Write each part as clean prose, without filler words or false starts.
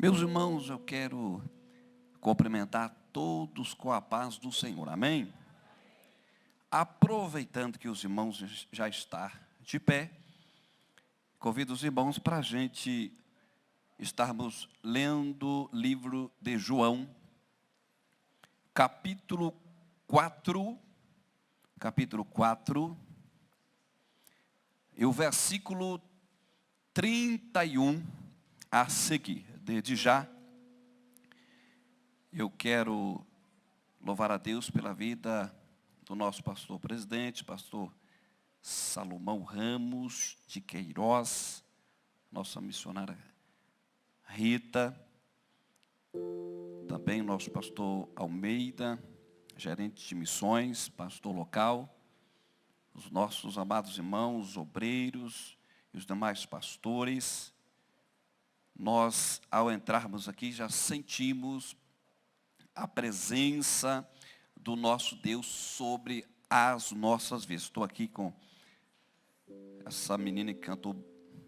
Meus irmãos, eu quero cumprimentar todos com a paz do Senhor, amém? Aproveitando que os irmãos já estão de pé, convido os irmãos para a gente estarmos lendo o livro de João, capítulo 4, e o versículo 31 a seguir. Desde já, eu quero louvar a Deus pela vida do nosso pastor presidente, pastor Salomão Ramos de Queiroz, nossa missionária Rita, também o nosso pastor Almeida, gerente de missões, pastor local, os nossos amados irmãos, obreiros e os demais pastores. Nós, ao entrarmos aqui, já sentimos a presença do nosso Deus sobre as nossas vidas. Estou aqui com essa menina que cantou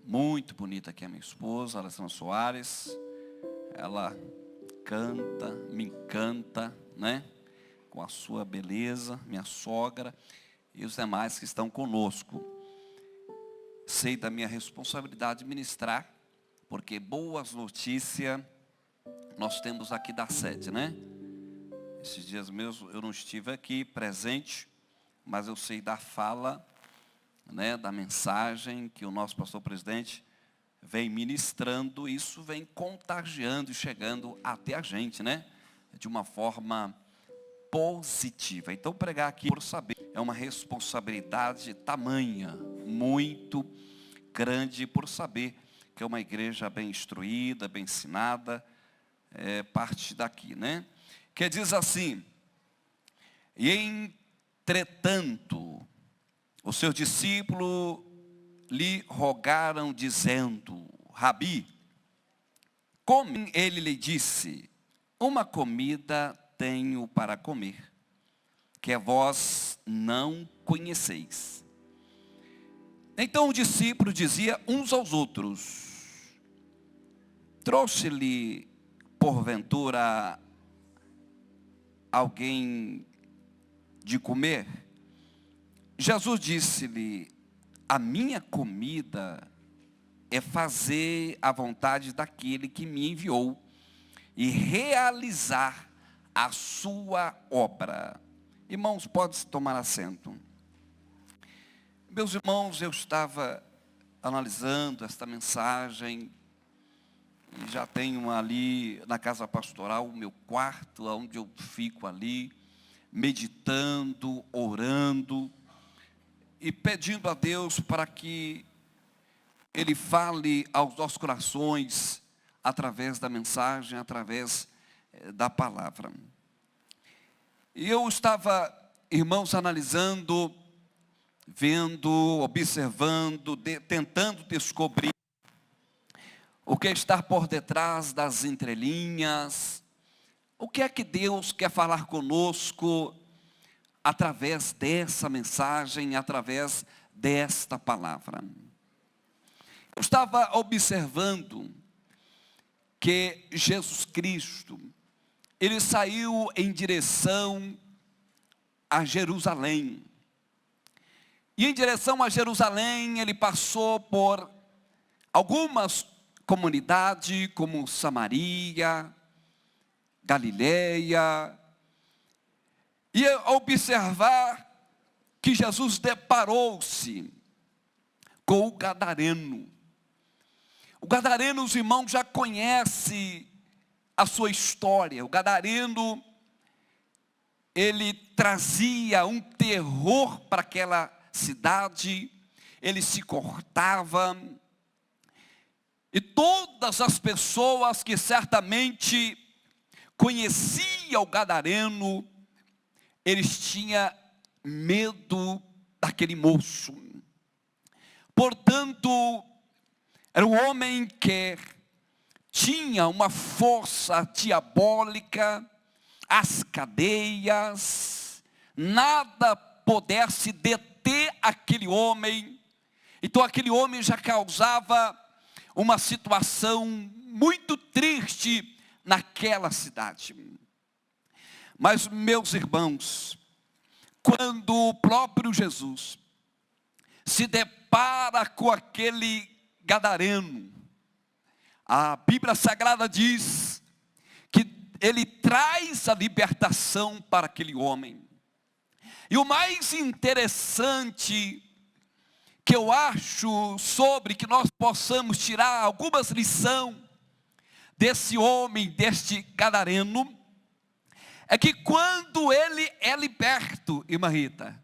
muito bonita, que é minha esposa, Alessandra Soares. Ela canta, me encanta, né? Com a sua beleza, minha sogra e os demais que estão conosco. Sei da minha responsabilidade de ministrar, porque boas notícias nós temos aqui da sede, né? Esses dias mesmo eu não estive aqui presente, mas eu sei da fala, né, da mensagem que o nosso pastor presidente vem ministrando. Isso vem contagiando e chegando até a gente, né? De uma forma positiva. Então pregar aqui por saber é uma responsabilidade tamanha, muito grande, por saber que é uma igreja bem instruída, bem ensinada, parte daqui, né? Que diz assim: e entretanto, os seus discípulos lhe rogaram, dizendo: Rabi, come. Ele lhe disse: uma comida tenho para comer, que vós não conheceis. Então o discípulo dizia uns aos outros: trouxe-lhe porventura alguém de comer? Jesus disse-lhe: a minha comida é fazer a vontade daquele que me enviou e realizar a sua obra. Irmãos, pode tomar assento. Meus irmãos, eu estava analisando esta mensagem, e já tenho ali na casa pastoral o meu quarto, onde eu fico ali, meditando, orando, e pedindo a Deus para que Ele fale aos nossos corações, através da mensagem, através da palavra. E eu estava, irmãos, analisando, vendo, observando, tentando descobrir o que está por detrás das entrelinhas, o que é que Deus quer falar conosco através dessa mensagem, através desta palavra. Eu estava observando que Jesus Cristo, Ele saiu em direção a Jerusalém. E em direção a Jerusalém, Ele passou por algumas comunidades, como Samaria, Galileia, e ao observar que Jesus deparou-se com o gadareno. O gadareno, os irmãos já conhecem a sua história. O gadareno, ele trazia um terror para aquela cidade, ele se cortava, e todas as pessoas que certamente conheciam o gadareno, eles tinham medo daquele moço. Portanto, era um homem que tinha uma força diabólica, as cadeias, nada pudesse deter aquele homem. Então aquele homem já causava uma situação muito triste naquela cidade. Mas, meus irmãos, quando o próprio Jesus se depara com aquele gadareno, a Bíblia Sagrada diz que ele traz a libertação para aquele homem. E o mais interessante que eu acho sobre que nós possamos tirar algumas lições desse homem, deste gadareno, é que quando ele é liberto, irmã Rita,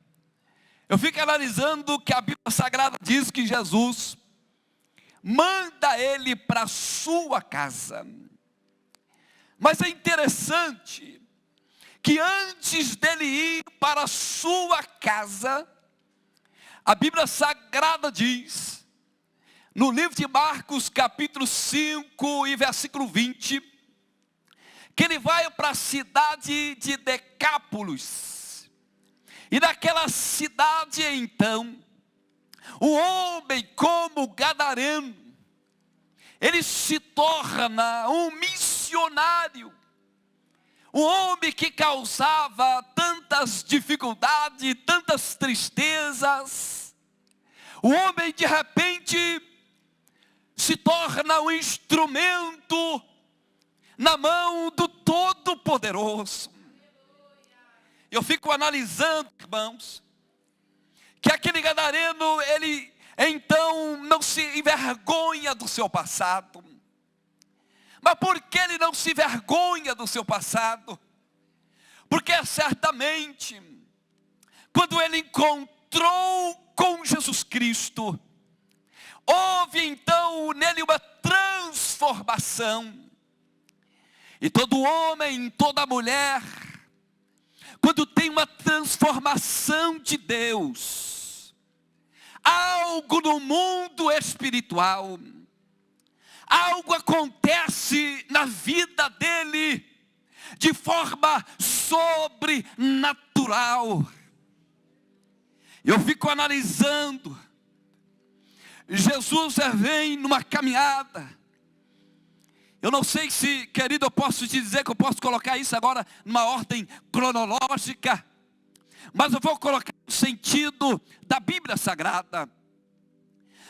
eu fico analisando que a Bíblia Sagrada diz que Jesus manda ele para a sua casa. Mas é interessante que antes dele ir para a sua casa, a Bíblia Sagrada diz, no livro de Marcos capítulo 5 e versículo 20, que ele vai para a cidade de Decápolis. E naquela cidade então, o homem como gadareno, ele se torna um missionário. Um homem que causava tantas dificuldades, tantas tristezas. O homem de repente se torna um instrumento na mão do Todo-Poderoso. Eu fico analisando, irmãos, que aquele gadareno, ele então não se envergonha do seu passado. Mas por que ele não se envergonha do seu passado? Porque certamente, quando ele encontrou com Jesus Cristo, houve então nele uma transformação. E todo homem, toda mulher, quando tem uma transformação de Deus, algo no mundo espiritual, algo acontece na vida dele, de forma sobrenatural. Eu fico analisando, Jesus vem numa caminhada. Eu não sei se, querido, eu posso te dizer que eu posso colocar isso agora numa ordem cronológica, mas eu vou colocar no sentido da Bíblia Sagrada.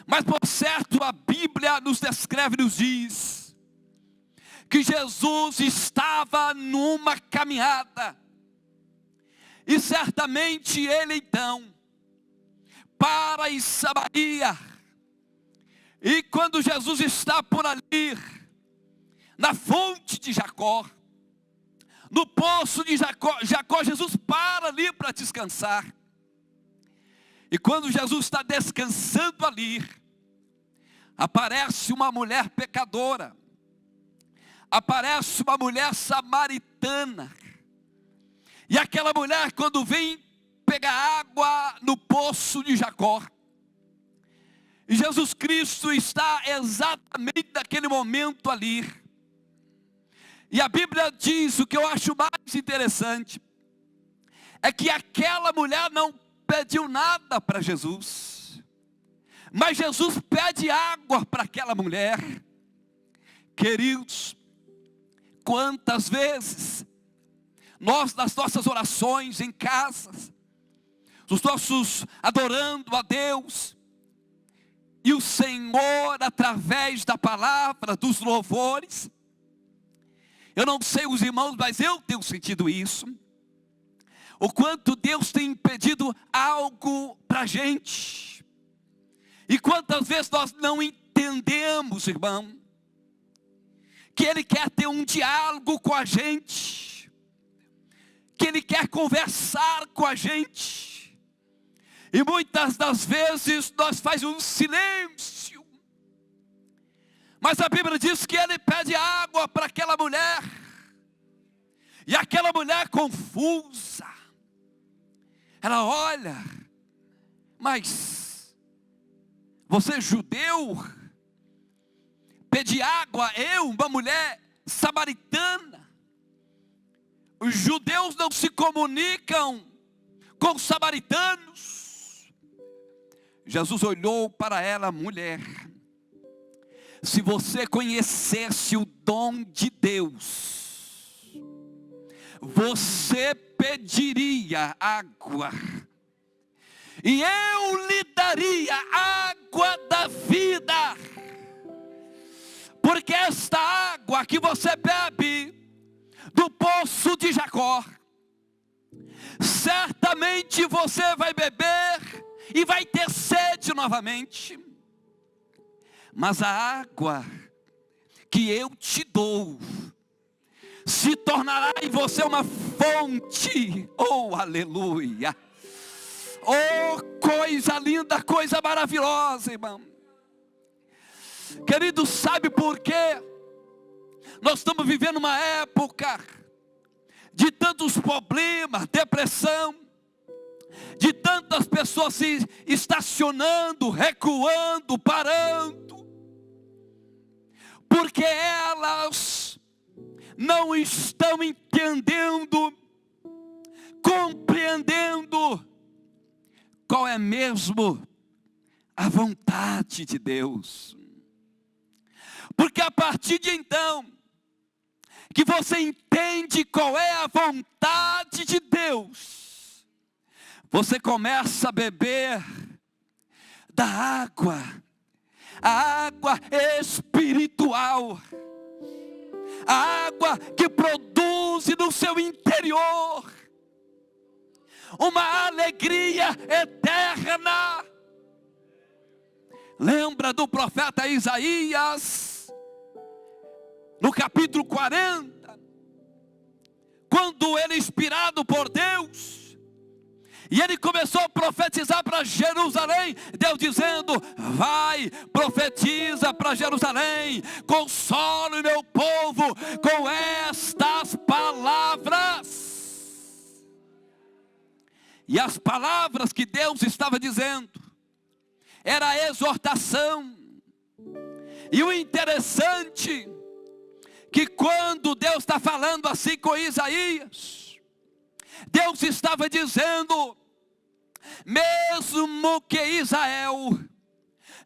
Mas por certo a Bíblia nos descreve, nos diz que Jesus estava numa caminhada. E certamente ele então para em Samaria. E quando Jesus está por ali, na fonte de Jacó, no poço de Jacó, Jesus para ali para descansar. E quando Jesus está descansando ali, aparece uma mulher pecadora, aparece uma mulher samaritana. E aquela mulher, quando vem pegar água no poço de Jacó, e Jesus Cristo está exatamente naquele momento ali. E a Bíblia diz, o que eu acho mais interessante, é que aquela mulher não pediu nada para Jesus, mas Jesus pede água para aquela mulher. Queridos, quantas vezes nós nas nossas orações em casas, os nossos adorando a Deus, e o Senhor através da palavra, dos louvores, eu não sei os irmãos, mas eu tenho sentido isso, o quanto Deus tem pedido algo para a gente, e quantas vezes nós não entendemos, irmão, que Ele quer ter um diálogo com a gente, que Ele quer conversar com a gente, e muitas das vezes nós fazemos um silêncio. Mas a Bíblia diz que ele pede água para aquela mulher, e aquela mulher confusa, ela olha, mas você é judeu, pede água, eu, uma mulher samaritana? Os judeus não se comunicam com os samaritanos. Jesus olhou para ela, mulher, Se você conhecesse o dom de Deus, você pediria água, e eu lhe daria água da vida. Porque esta água que você bebe do poço de Jacó, certamente você vai beber e vai ter sede novamente. Mas a água que eu te dou se tornará em você uma fonte. Oh, aleluia! Oh, coisa linda, coisa maravilhosa, irmão. Querido, sabe por quê? Nós estamos vivendo uma época de tantos problemas, depressão, de tantas pessoas se estacionando, recuando, parando, porque elas não estão entendendo, compreendendo qual é mesmo a vontade de Deus. Porque a partir de então, que você entende qual é a vontade de Deus, você começa a beber da água, a água espiritual, a água que produz no seu interior uma alegria eterna. Lembra do profeta Isaías, no capítulo 40, quando ele, inspirado por Deus, e ele começou a profetizar para Jerusalém, Deus dizendo: vai, profetiza para Jerusalém, console o meu povo com estas palavras. E as palavras que Deus estava dizendo era a exortação. E o interessante, que quando Deus está falando assim com Isaías, Deus estava dizendo, mesmo que Israel,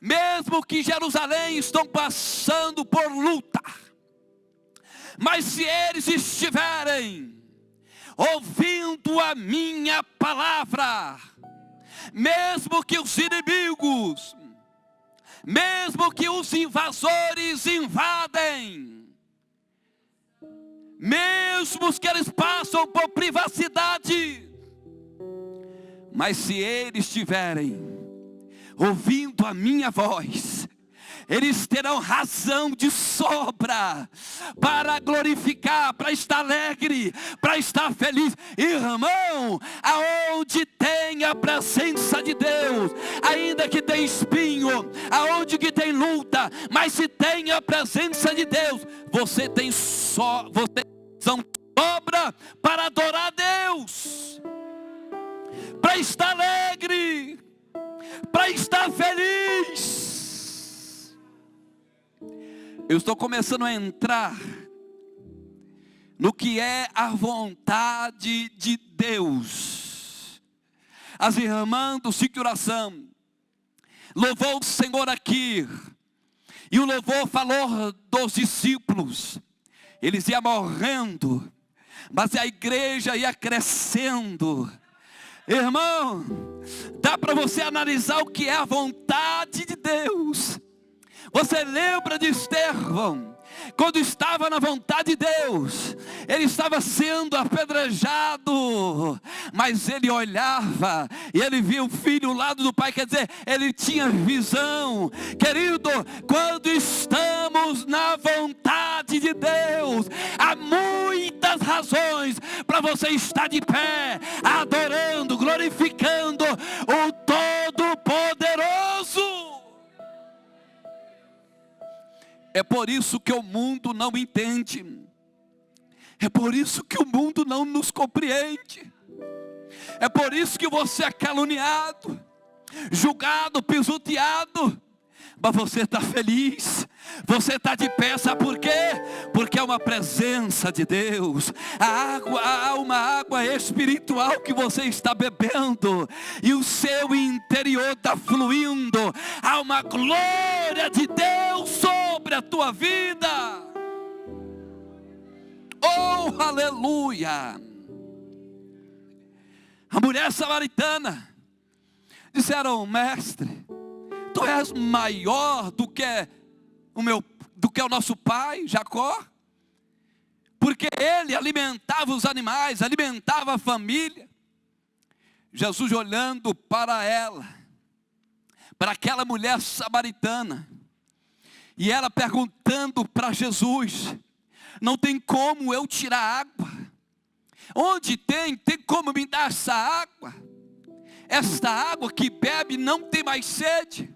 mesmo que Jerusalém estão passando por luta, mas se eles estiverem ouvindo a minha palavra, mesmo que os inimigos, mesmo que os invasores invadem, mesmo que eles passam por privacidade, mas se eles estiverem ouvindo a minha voz, eles terão razão de sobra para glorificar, para estar alegre, para estar feliz. Irmão, aonde tem a presença de Deus, ainda que tem espinho, aonde que tem luta, mas se tem a presença de Deus, você tem razão de sobra para adorar a Deus, para estar alegre, para estar feliz. Eu estou começando a entrar no que é a vontade de Deus. As irmãs do ciclo de oração louvou o Senhor aqui, e o louvor falou dos discípulos. Eles iam morrendo, mas a igreja ia crescendo. Irmão, dá para você analisar o que é a vontade de Deus. Você lembra de Estevão, quando estava na vontade de Deus, ele estava sendo apedrejado, mas ele olhava e ele via o filho ao lado do pai, quer dizer, ele tinha visão. Querido, quando estamos na vontade de Deus, há muitas razões para você estar de pé, adorando, glorificando o Todo-Poderoso. É por isso que o mundo não entende. É por isso que o mundo não nos compreende. É por isso que você é caluniado, julgado, pisoteado. mas você está feliz, você está de pé, sabe por quê? Porque é uma presença de Deus. Há uma água espiritual que você está bebendo, e o seu interior está fluindo. Há uma glória de Deus sobre a tua vida. Oh, aleluia! A mulher samaritana disseram: mestre, tu és maior do que o nosso pai Jacó, porque ele alimentava os animais, alimentava a família. Jesus, olhando para ela, para aquela mulher samaritana, e ela perguntando para Jesus: não tem como eu tirar água? Onde tem como me dar essa água? Esta água que bebe não tem mais sede.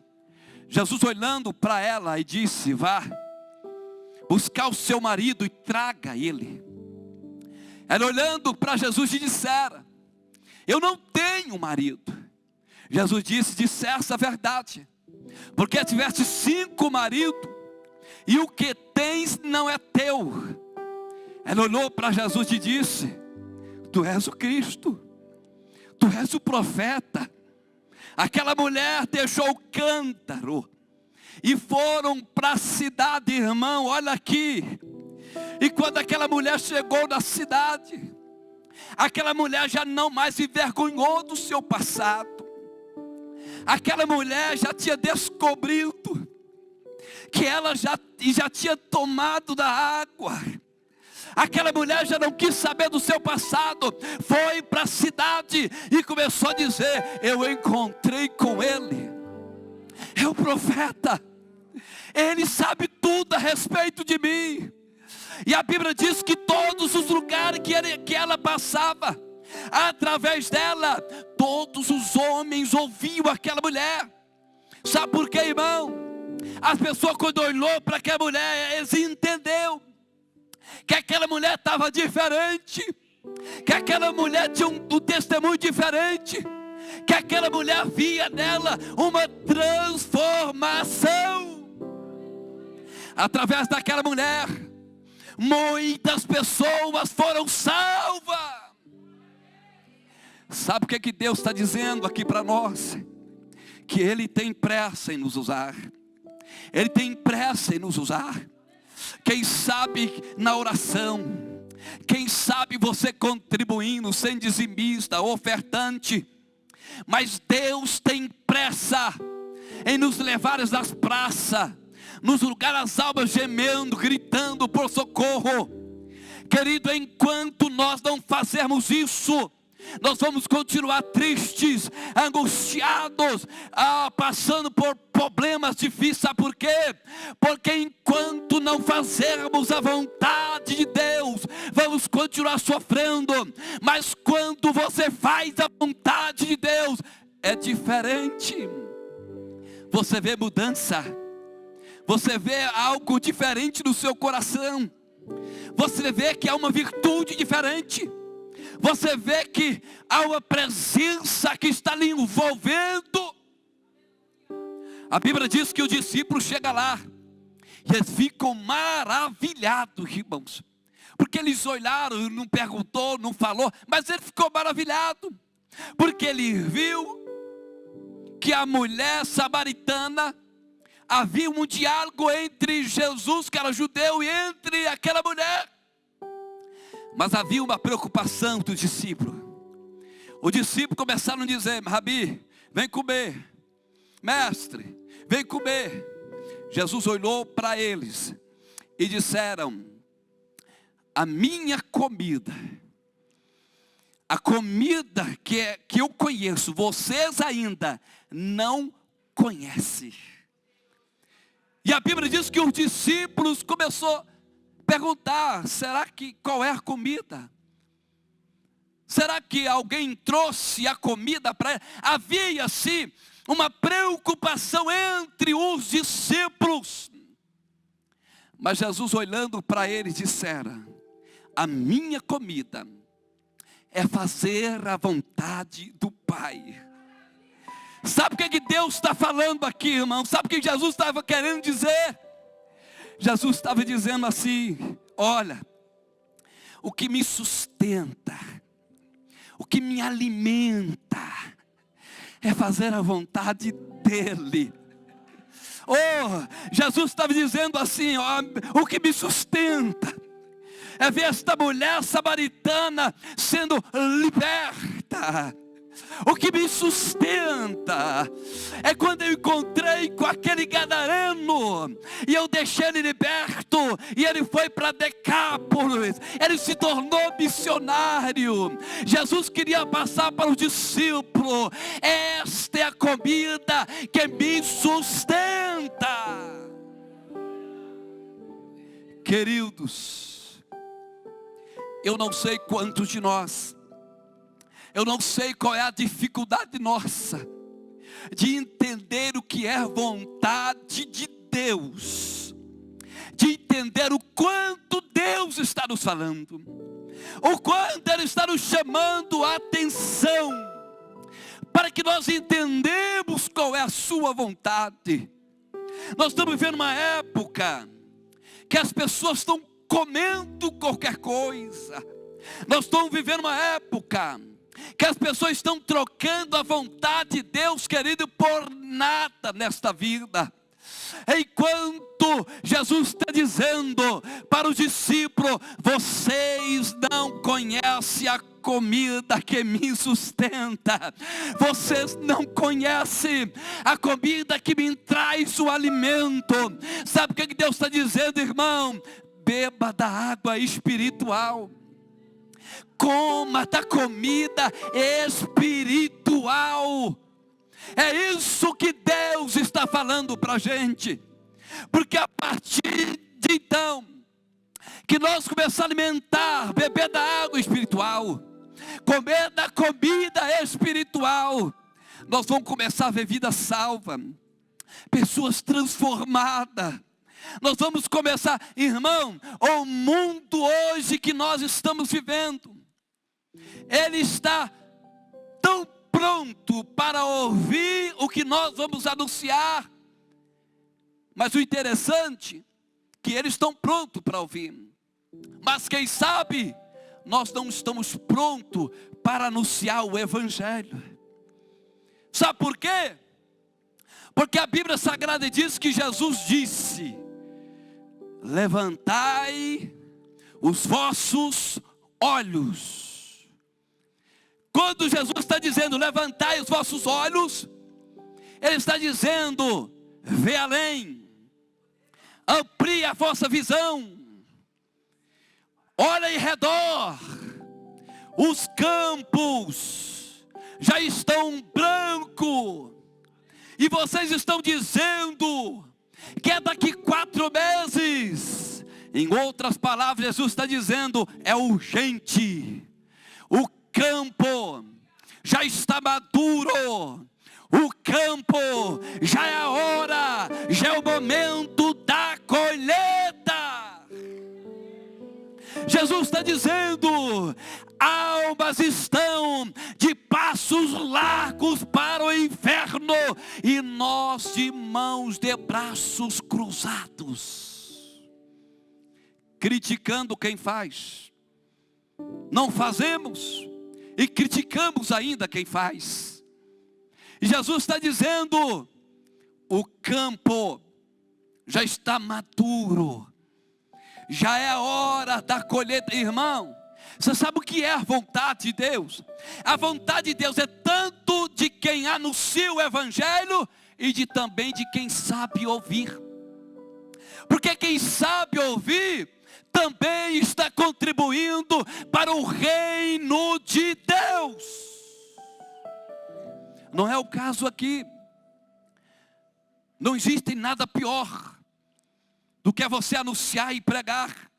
Jesus, olhando para ela, e disse: vá buscar o seu marido e traga ele. Ela, olhando para Jesus, e dissera: eu não tenho marido. Jesus disse: disseste a verdade, porque tiveste 5 maridos, e o que tens não é teu. Ela olhou para Jesus e disse: tu és o Cristo, tu és o profeta. Aquela mulher deixou o cântaro e foram para a cidade, irmão, olha aqui. E quando aquela mulher chegou na cidade, aquela mulher já não mais se envergonhou do seu passado. Aquela mulher já tinha descobrido que ela já tinha tomado da água. Aquela mulher já não quis saber do seu passado, foi para a cidade e começou a dizer: eu encontrei com ele, é o profeta, ele sabe tudo a respeito de mim. E a Bíblia diz que todos os lugares que ela passava, através dela, todos os homens ouviam aquela mulher. Sabe por quê, irmão? As pessoas, quando olhou para aquela mulher, eles entenderam que aquela mulher estava diferente, que aquela mulher tinha um testemunho diferente, que aquela mulher via nela uma transformação. Através daquela mulher, muitas pessoas foram salvas. Sabe o que Deus está dizendo aqui para nós? Que Ele tem pressa em nos usar. Ele tem pressa em nos usar. Quem sabe na oração, quem sabe você contribuindo, sem dizimista, ofertante, mas Deus tem pressa em nos levar às praças, nos lugares, as almas gemendo, gritando por socorro. Querido, enquanto nós não fazermos isso, nós vamos continuar tristes, angustiados, passando por problemas difíceis. Sabe por quê? Porque enquanto não fazermos a vontade de Deus, vamos continuar sofrendo. Mas quando você faz a vontade de Deus, é diferente. Você vê mudança, você vê algo diferente no seu coração, você vê que há uma virtude diferente. Você vê que há uma presença que está lhe envolvendo. A Bíblia diz que o discípulo chega lá e eles ficam maravilhados, irmãos, porque eles olharam, não perguntou, não falou, mas ele ficou maravilhado, porque ele viu que a mulher samaritana, havia um diálogo entre Jesus, que era judeu, e entre aquela mulher. Mas havia uma preocupação do discípulo. Os discípulos começaram a dizer: Rabi, vem comer. Mestre, vem comer. Jesus olhou para eles e disseram: a minha comida, a comida que eu conheço, vocês ainda não conhecem. E a Bíblia diz que os discípulos começaram a perguntar: qual é a comida? Será que alguém trouxe a comida para ela? Havia-se uma preocupação entre os discípulos. Mas Jesus, olhando para eles, dissera: a minha comida é fazer a vontade do Pai. Sabe o que Deus está falando aqui, irmão? Sabe o que Jesus estava querendo dizer? Jesus estava dizendo assim: olha, o que me sustenta, o que me alimenta, é fazer a vontade dEle. Oh, Jesus estava dizendo assim: ó, o que me sustenta é ver esta mulher samaritana sendo liberta. O que me sustenta é quando eu encontrei com aquele gadareno e eu deixei ele liberto e ele foi para Decápolis, ele se tornou missionário. Jesus queria passar para os discípulos: esta é a comida que me sustenta. Queridos, eu não sei quantos de nós, eu não sei qual é a dificuldade nossa de entender o que é vontade de Deus, de entender o quanto Deus está nos falando, o quanto Ele está nos chamando a atenção, para que nós entendamos qual é a sua vontade. Nós estamos vivendo uma época que as pessoas estão comendo qualquer coisa. Nós estamos vivendo uma época que as pessoas estão trocando a vontade de Deus, querido, por nada nesta vida. Enquanto Jesus está dizendo para os discípulos: vocês não conhecem a comida que me sustenta, vocês não conhecem a comida que me traz o alimento. Sabe o que Deus está dizendo, irmão? Beba da água espiritual, coma da comida espiritual. É isso que Deus está falando para a gente. Porque a partir de então que nós começamos a alimentar, beber da água espiritual, comer da comida espiritual, nós vamos começar a ver vida salva, pessoas transformadas. Nós vamos começar, irmão, o mundo hoje que nós estamos vivendo, ele está tão pronto para ouvir o que nós vamos anunciar. Mas o interessante é que eles estão prontos para ouvir. Mas quem sabe, nós não estamos prontos para anunciar o Evangelho. Sabe por quê? Porque a Bíblia Sagrada diz que Jesus disse: levantai os vossos olhos. Quando Jesus está dizendo levantai os vossos olhos, Ele está dizendo: vê além, amplie a vossa visão, olha em redor, os campos já estão brancos, e vocês estão dizendo que é daqui 4 meses. Em outras palavras, Jesus está dizendo: é urgente, o campo já está maduro, o campo já é a hora, já é o momento da colheita. Jesus está dizendo: almas estão de passos largos para o inferno, e nós de mãos de braços cruzados, criticando quem faz. Não fazemos e criticamos ainda quem faz. E Jesus está dizendo: o campo já está maduro, já é a hora da colheita. Irmão, você sabe o que é a vontade de Deus? A vontade de Deus é tanto de quem anuncia o Evangelho e também de quem sabe ouvir. Porque quem sabe ouvir também está contribuindo para o reino de Deus. Não é o caso aqui. Não existe nada pior do que você anunciar e pregar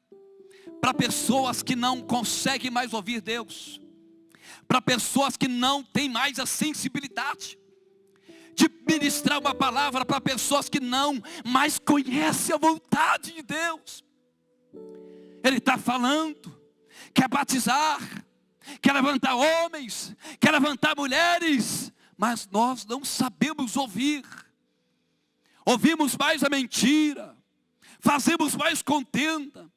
para pessoas que não conseguem mais ouvir Deus, para pessoas que não têm mais a sensibilidade de ministrar uma palavra para pessoas que não mais conhecem a vontade de Deus. Ele está falando, quer batizar, quer levantar homens, quer levantar mulheres, mas nós não sabemos ouvir. Ouvimos mais a mentira, fazemos mais contenda,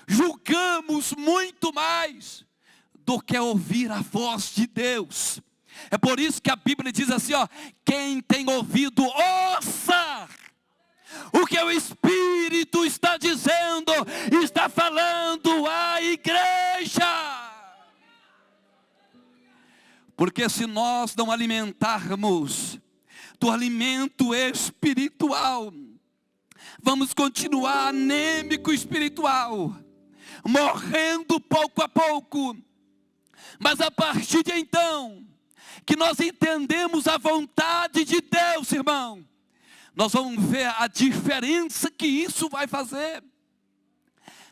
julgamos muito mais do que ouvir a voz de Deus. É por isso que a Bíblia diz assim, ó, quem tem ouvido, ouça o que o Espírito está dizendo, está falando à igreja. Porque se nós não alimentarmos do alimento espiritual, vamos continuar anêmico espiritual, morrendo pouco a pouco. Mas a partir de então, que nós entendemos a vontade de Deus, irmão, nós vamos ver a diferença que isso vai fazer.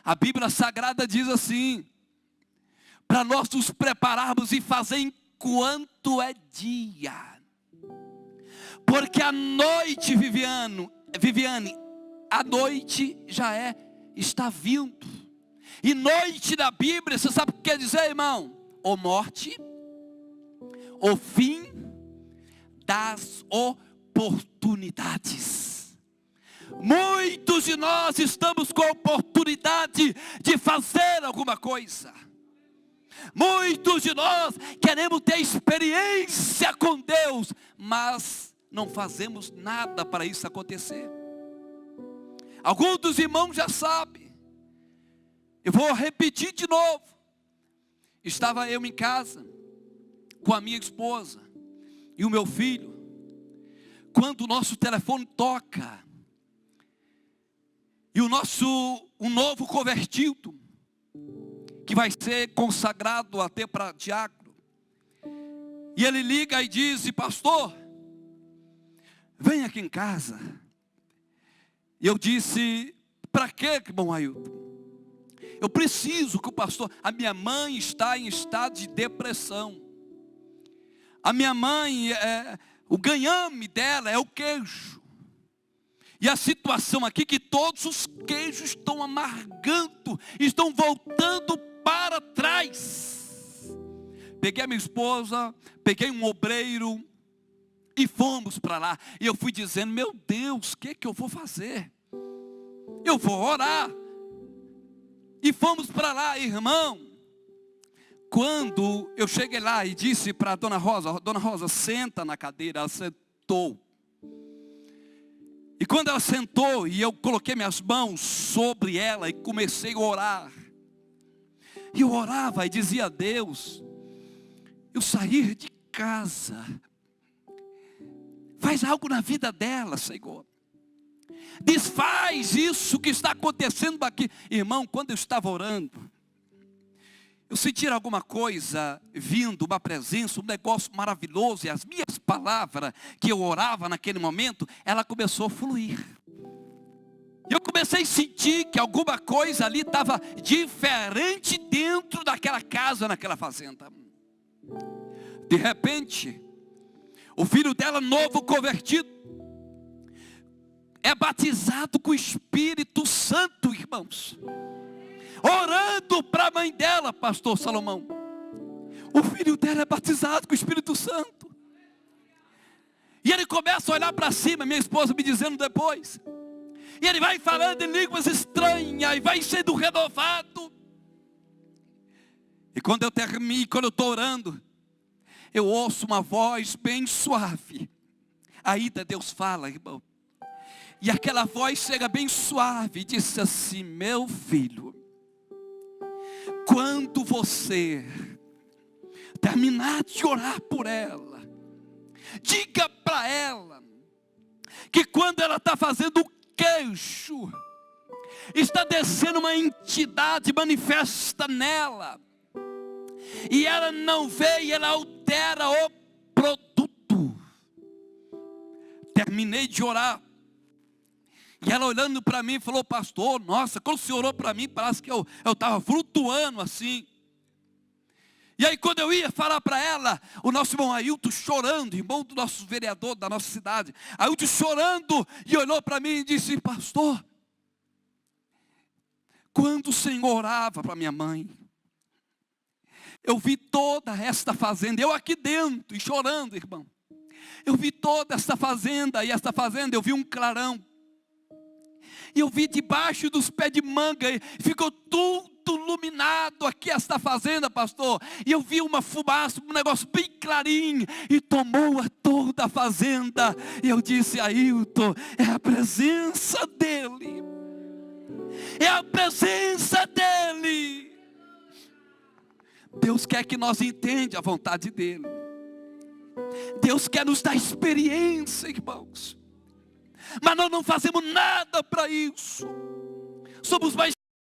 A Bíblia Sagrada diz assim, para nós nos prepararmos e fazer enquanto é dia. Porque a noite, Viviane, a noite já está vindo. E noite na Bíblia, você sabe o que quer dizer, irmão? Ou morte, o fim das oportunidades. Muitos de nós estamos com a oportunidade de fazer alguma coisa. Muitos de nós queremos ter experiência com Deus, mas não fazemos nada para isso acontecer. Alguns dos irmãos já sabem. Eu vou repetir de novo. Estava eu em casa com a minha esposa e o meu filho, quando o nosso telefone toca, e um novo convertido, que vai ser consagrado até para diácono, e ele liga e diz, pastor, vem aqui em casa. E eu disse, para quê, irmão Ailton? Eu preciso que o pastor, a minha mãe está em estado de depressão. A minha mãe, o ganhame dela é o queijo. E a situação aqui que todos os queijos estão amargando, estão voltando para trás. Peguei a minha esposa, peguei um obreiro e fomos para lá. E eu fui dizendo, meu Deus, o que eu vou fazer? Eu vou orar. E fomos para lá, irmão. Quando eu cheguei lá e disse para a Dona Rosa, senta na cadeira, ela sentou. E quando ela sentou e eu coloquei minhas mãos sobre ela e comecei a orar. E eu orava e dizia a Deus, eu sair de casa, faz algo na vida dela, Senhor. Desfaz isso que está acontecendo aqui. Irmão, quando eu estava orando, eu senti alguma coisa vindo, uma presença, um negócio maravilhoso. E as minhas palavras que eu orava naquele momento, ela começou a fluir. E eu comecei a sentir que alguma coisa ali estava diferente dentro daquela casa, naquela fazenda. De repente, o filho dela, novo convertido, é batizado com o Espírito Santo, irmãos. Orando para a mãe dela, pastor Salomão. O filho dela é batizado com o Espírito Santo. E ele começa a olhar para cima, minha esposa me dizendo depois. E ele vai falando em línguas estranhas e vai sendo renovado. E quando eu termino, quando eu estou orando, eu ouço uma voz bem suave. Ainda Deus fala, irmão. E aquela voz chega bem suave e disse assim, meu filho, quando você terminar de orar por ela, diga para ela, que quando ela está fazendo o queixo, está descendo uma entidade manifesta nela, e ela não vê e ela altera o produto. Terminei de orar. E ela olhando para mim falou, pastor, nossa, quando o senhor orou para mim, parece que eu estava flutuando assim. E aí quando eu ia falar para ela, o nosso irmão Ailton chorando, irmão do nosso vereador da nossa cidade, Ailton chorando, e olhou para mim e disse, pastor, quando o senhor orava para minha mãe, eu vi toda esta fazenda, eu aqui dentro, e chorando, irmão. Eu vi toda essa fazenda, e essa fazenda eu vi um clarão. E eu vi debaixo dos pés de manga, e ficou tudo iluminado aqui esta fazenda, pastor. E eu vi uma fumaça, um negócio bem clarinho, e tomou a toda a fazenda. E eu disse: Ailton, é a presença dele. É a presença dele. Deus quer que nós entendamos a vontade dele. Deus quer nos dar experiência, irmãos. Mas nós não fazemos nada para isso. Somos mais